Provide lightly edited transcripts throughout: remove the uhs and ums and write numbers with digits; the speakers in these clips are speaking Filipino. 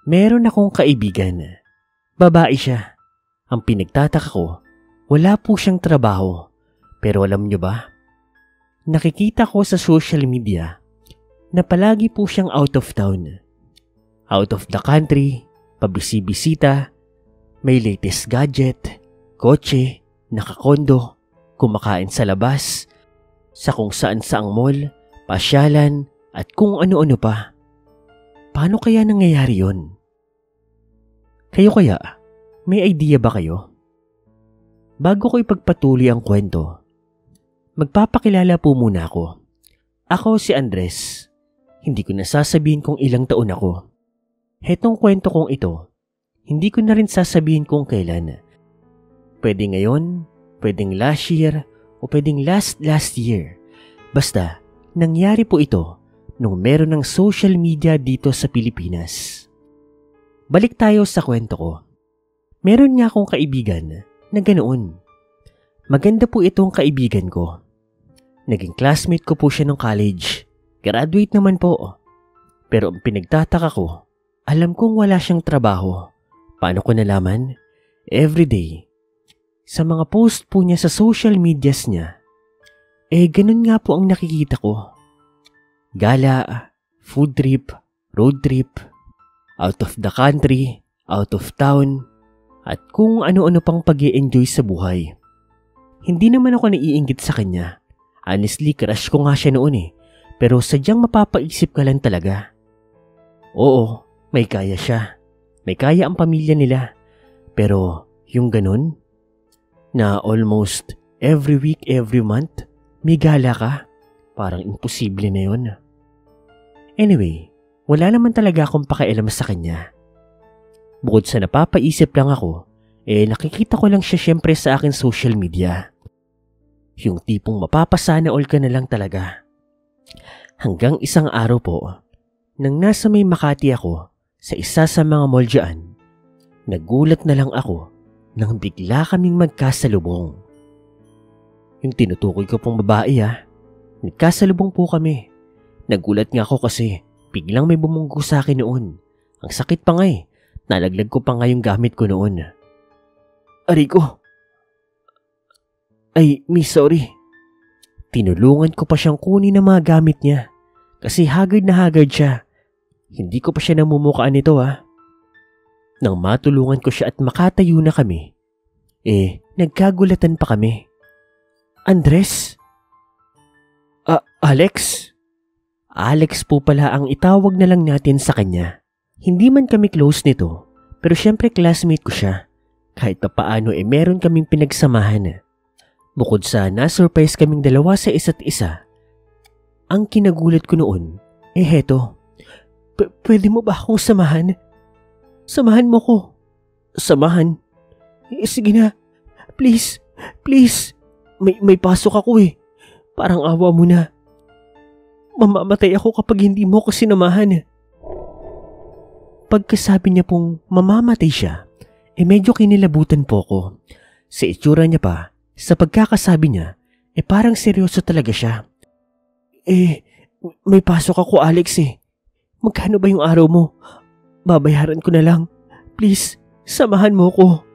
Meron akong kaibigan. Babae siya. Ang pinagtataka ko, wala po siyang trabaho. Pero alam niyo ba? Nakikita ko sa social media na palagi po siyang out of town. Out of the country, pabisi-bisita, may latest gadget, kotse, nakakondo, kumakain sa labas, sa kung saan-saang mall, pasyalan, at kung ano-ano pa. Paano kaya nangyayari yun? Kayo kaya, may idea ba kayo? Bago ko ipagpatuloy ang kwento, magpapakilala po muna ako. Ako si Andres. Hindi ko nasasabihin kung ilang taon ako. Hetong kwento kong ito, hindi ko na rin sasabihin kung kailan. Pwede ngayon, pwedeng last year, o pwedeng last year. Basta, nangyari po ito nung meron ng social media dito sa Pilipinas. Balik tayo sa kwento ko. Meron nga akong kaibigan na ganoon. Maganda po itong kaibigan ko. Naging classmate ko po siya nung college. Graduate naman po. Pero ang pinagtataka ko, alam kong wala siyang trabaho. Paano ko nalaman? Everyday. Sa mga post po niya sa social medias niya, ganun nga po ang nakikita ko. Gala, food trip, road trip, out of the country, out of town, at kung ano-ano pang pag-i-enjoy sa buhay. Hindi naman ako naiinggit sa kanya. Honestly, crush ko nga siya noon pero sadyang mapapaisip ka lang talaga. Oo, may kaya siya. May kaya ang pamilya nila. Pero yung ganun, na almost every week, every month, may gala ka, parang imposible na yun. Anyway, wala naman talaga akong pakialam sa kanya. Bukod sa napapaisip lang ako, nakikita ko lang siya syempre sa akin social media. Yung tipong mapapasana all ka na lang talaga. Hanggang isang araw po, nang nasa may Makati ako sa isa sa mga mall dyan, nagulat na lang ako nang bigla kaming magkasalubong. Yung tinutukoy ko pong babae nagkasalubong po kami. Nagulat nga ako kasi biglang may bumunggo sa akin noon. Ang sakit pa nga nalaglag ko pa nga yung gamit ko noon. Aray ko! Ay, miss, sorry. Tinulungan ko pa siyang kunin ang mga gamit niya kasi haggard na haggard siya. Hindi ko pa siya namumukaan nito Nang matulungan ko siya at makatayo na kami, nagkagulatan pa kami. Andres? Alex? Alex po pala ang itawag na lang natin sa kanya. Hindi man kami close nito, pero syempre classmate ko siya. Kahit papaano meron kaming pinagsamahan. Bukod sa na-surprise kaming dalawa sa isa't isa, ang kinagulat ko noon, heto. Pwede mo ba akong samahan? Samahan mo ko. Samahan? Sige na. Please. Please. May pasok ako Parang awa mo na. Mamamatay ako kapag hindi mo ko sinamahan. Pagkasabi niya pong mamamatay siya, medyo kinilabutan po ko. Sa itsura niya pa, sa pagkakasabi niya, parang seryoso talaga siya. May pasok ako, Alex Magkano ba yung araw mo? Babayaran ko na lang. Please, samahan mo ko.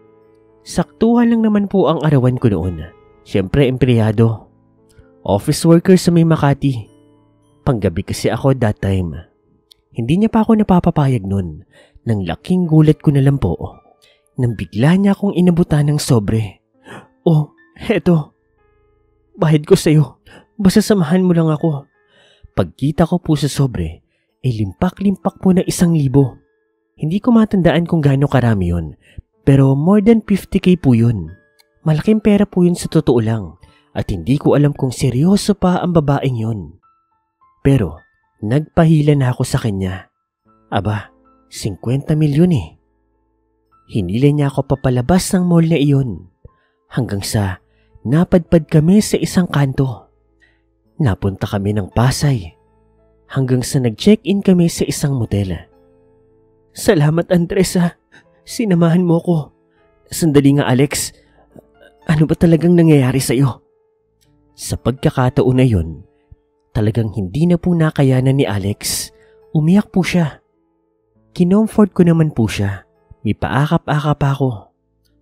Saktuhan lang naman po ang arawan ko noon. Siyempre, empleyado. Office worker sa may Makati. Panggabi kasi ako that time. Hindi niya pa ako napapapayag noon. Nang laking gulat ko na lang po. Nang bigla niya akong inabutan ng sobre. Oh, heto. Bahid ko sa'yo. Basta samahan mo lang ako. Pagkita ko po sa sobre, limpak-limpak po na 1,000. Hindi ko matandaan kung gaano karami yun. Pero more than 50K po yun. Malaking pera po yun sa totoo lang. At hindi ko alam kung seryoso pa ang babaeng yun. Pero, nagpahila na ako sa kanya. Aba, 50 milyon Hinila niya ako papalabas ng mall na iyon. Hanggang sa napadpad kami sa isang kanto. Napunta kami ng Pasay. Hanggang sa nag-check-in kami sa isang motel. Salamat, Andres Sinamahan mo ko. Sandali nga, Alex. Ano ba talagang nangyayari sa'yo? Sa pagkakataon na yun, talagang hindi na po nakayanan ni Alex. Umiyak po siya. Kinomfort ko naman po siya. May paakap-akap ako.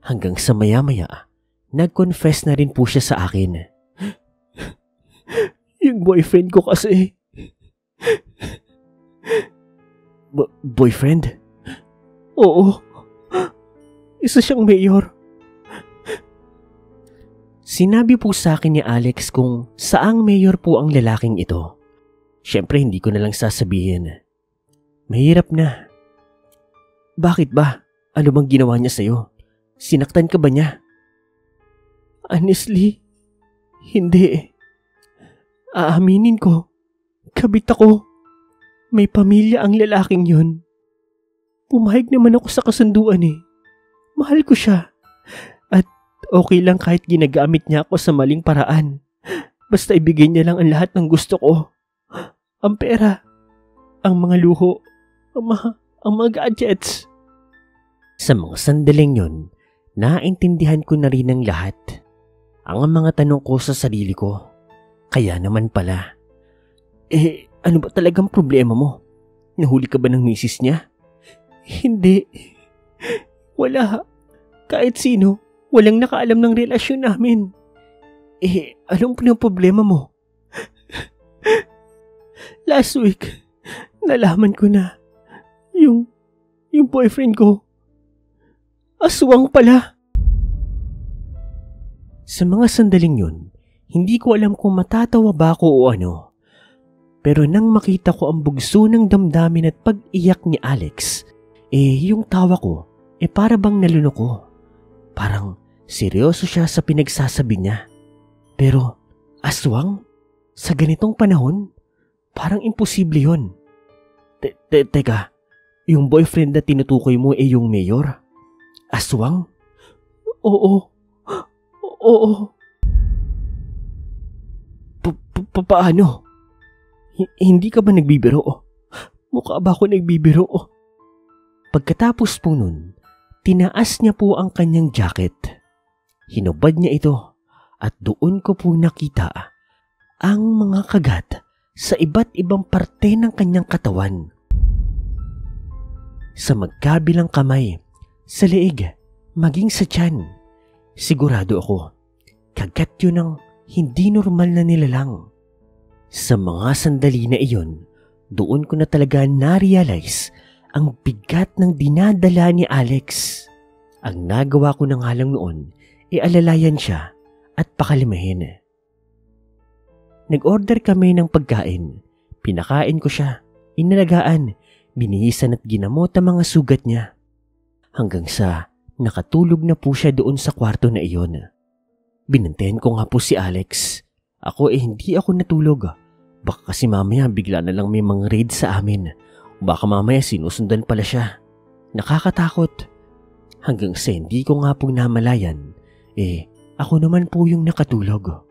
Hanggang sa maya-maya, nag-confess na rin po siya sa akin. Yung boyfriend ko kasi. Boyfriend? Oo. Isa siyang mayor. Sinabi po sa akin ni Alex kung saang mayor po ang lalaking ito. Siyempre hindi ko na lang sasabihin. Mahirap na. Bakit ba? Ano bang ginawa niya sa'yo? Sinaktan ka ba niya? Honestly, hindi. Aaminin ko, kabit ako. May pamilya ang lalaking yun. Pumayag naman ako sa kasunduan eh. Mahal ko siya. At okay lang kahit ginagamit niya ako sa maling paraan. Basta ibigay niya lang ang lahat ng gusto ko. Ang pera, ang mga luho, ang mga gadgets. Sa mga sandaling yun, naintindihan ko na rin ang lahat. Ang mga tanong ko sa sarili ko. Kaya naman pala. Ano ba talagang problema mo? Nahuli ka ba ng misis niya? Hindi. Wala. Kahit sino, walang nakaalam ng relasyon namin. Anong problema mo? Last week, nalaman ko na yung boyfriend ko, aswang pala. Sa mga sandaling yun, hindi ko alam kung matatawa ba ako o ano. Pero nang makita ko ang bugso ng damdamin at pag-iyak ni Alex, yung tawa ko, para bang nalunok ko. Parang seryoso siya sa pinagsasabi niya. Pero aswang? Sa ganitong panahon? Parang imposible yun. Teka, yung boyfriend na tinutukoy mo yung mayor? Aswang? Oo. Paano? Hindi ka ba nagbibiro? Mukha ba ako nagbibiro? Pagkatapos po nun, tinaas niya po ang kanyang jacket. Hinubad niya ito at doon ko po nakita ang mga kagat sa iba't ibang parte ng kanyang katawan. Sa magkabilang kamay, sa leeg, maging sa tiyan. Sigurado ako, kagat yun ng hindi normal na nilalang. Sa mga sandali na iyon, doon ko na talaga na-realize ang bigat ng dinadala ni Alex. Ang nagawa ko na nga lang noon, alalayan siya at pakalimahin. Nag-order kami ng pagkain. Pinakain ko siya, inalagaan, binihisan at ginamot ang mga sugat niya. Hanggang sa nakatulog na po siya doon sa kwarto na iyon. Binantayan ko nga po si Alex. Ako hindi ako natulog. Baka kasi mamaya bigla na lang may mga raid sa amin. Baka mamaya sinusundan pala siya. Nakakatakot. Hanggang sa hindi ko nga po namalayan, ako naman po yung nakatulog.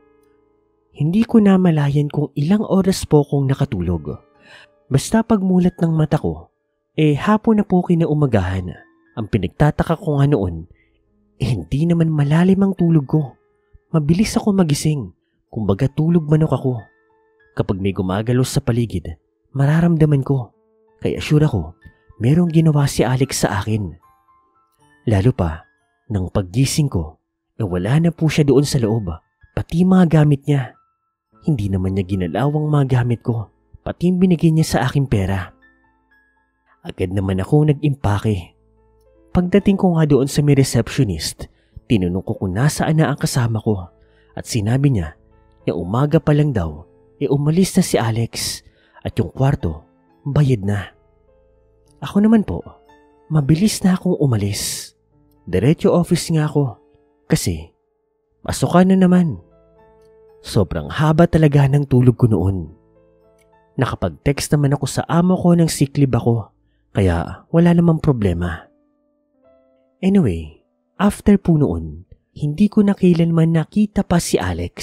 Hindi ko namalayan kung ilang oras po akong nakatulog. Basta pagmulat ng mata ko, hapon na po kinaumagahan. Ang pinagtataka ko nga noon, hindi naman malalim ang tulog ko. Mabilis ako magising, kumbaga tulog manok ako. Kapag may gumagalos sa paligid, mararamdaman ko. Kaya sure ako, merong ginawa si Alex sa akin. Lalo pa, nang paggising ko, wala na po siya doon sa loob, pati mga gamit niya. Hindi naman niya ginalawang mga gamit ko, pati binigay niya sa aking pera. Agad naman ako nag-impake. Pagdating ko nga doon sa may receptionist, tinanong ko kung nasaan na ang kasama ko at sinabi niya na umaga pa lang daw, umalis na si Alex at yung kwarto, bayad na. Ako naman po, mabilis na akong umalis. Diretso office nga ako kasi pasukan na naman. Sobrang haba talaga ng tulog ko noon. Nakapag-text naman ako sa amo ko ng sick leave ako, kaya wala namang problema. Anyway, after po noon, hindi ko na kailanman nakita pa si Alex.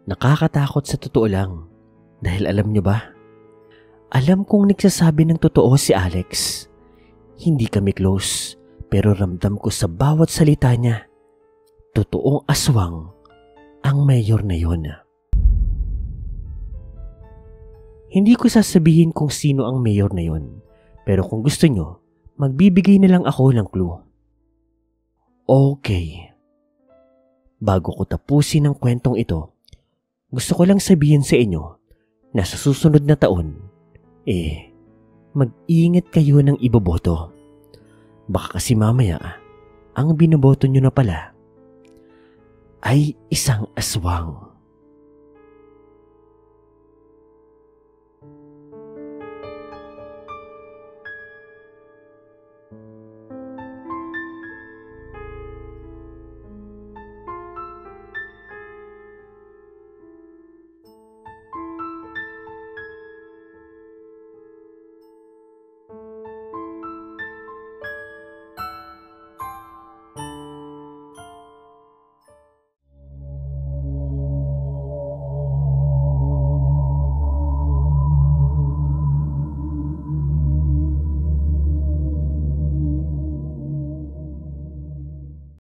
Nakakatakot sa totoo lang. Dahil alam nyo ba? Alam kong nagsasabi ng totoo si Alex. Hindi kami close, pero ramdam ko sa bawat salita niya. Totoong aswang ang mayor na yon. Hindi ko sasabihin kung sino ang mayor na yon, Pero kung gusto nyo, magbibigay na lang ako ng clue. Okay. Bago ko tapusin ang kwentong ito, gusto ko lang sabihin sa inyo na sa susunod na taon, mag-ingat kayo ng iboboto. Baka kasi mamaya, ang binoboto nyo na pala ay isang aswang.